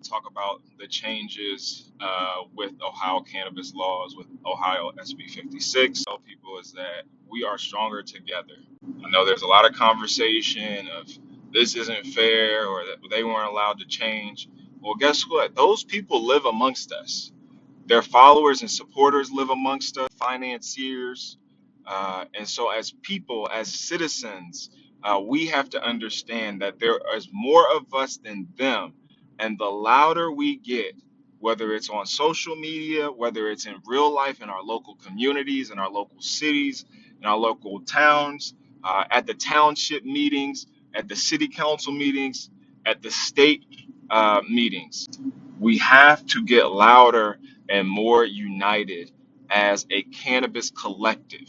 talk about the changes with Ohio cannabis laws, with Ohio SB 56. Tell people is that we are stronger together. I know there's a lot of conversation of this isn't fair or that they weren't allowed to change. Well, guess what? Those people live amongst us. Their followers and supporters live amongst us, financiers. And so, as people, as citizens, we have to understand that there is more of us than them. And the louder we get, whether it's on social media, whether it's in real life in our local communities, in our local cities, in our local towns, at the township meetings, at the city council meetings, at the state meetings, we have to get louder and more united as a cannabis collective.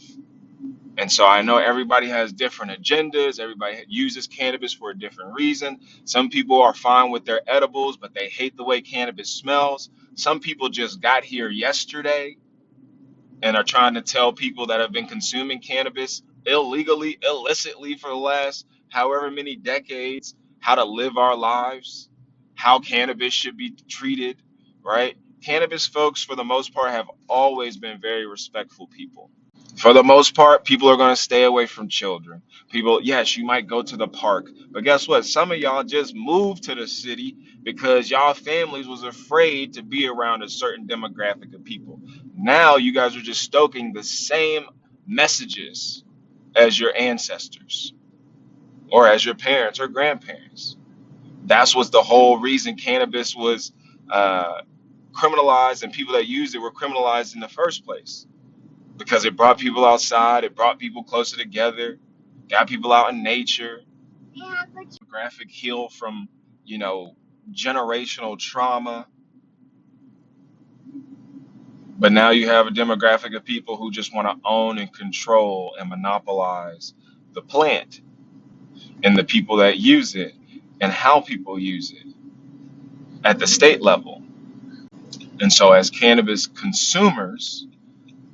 And so I know everybody has different agendas. Everybody uses cannabis for a different reason. Some people are fine with their edibles, but they hate the way cannabis smells. Some people just got here yesterday and are trying to tell people that have been consuming cannabis illegally, illicitly for the last however many decades, how to live our lives, how cannabis should be treated, right? Cannabis folks, for the most part, have always been very respectful people. For the most part, people are going to stay away from children. People, yes, you might go to the park, but guess what? Some of y'all just moved to the city because y'all families was afraid to be around a certain demographic of people. Now you guys are just stoking the same messages as your ancestors or as your parents or grandparents. That's was the whole reason cannabis was criminalized and people that used it were criminalized in the first place because it brought people outside, it brought people closer together, got people out in nature. Graphic heal from, you know, generational trauma. But now you have a demographic of people who just want to own and control and monopolize the plant and the people that use it and how people use it at the state level. And so as cannabis consumers,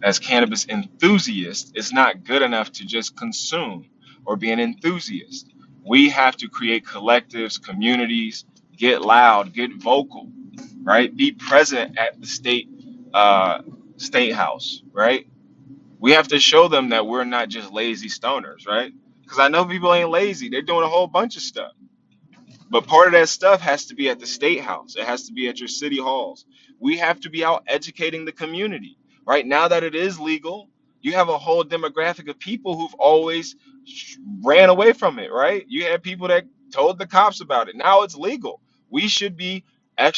as cannabis enthusiasts, it's not good enough to just consume or be an enthusiast. We have to create collectives, communities, get loud, get vocal, right? Be present at the state house, right? We have to show them that we're not just lazy stoners, right? Because I know people ain't lazy; they're doing a whole bunch of stuff. But part of that stuff has to be at the state house. It has to be at your city halls. We have to be out educating the community. Right now that it is legal, you have a whole demographic of people who've always ran away from it, right? You had people that told the cops about it. Now it's legal. We should be actually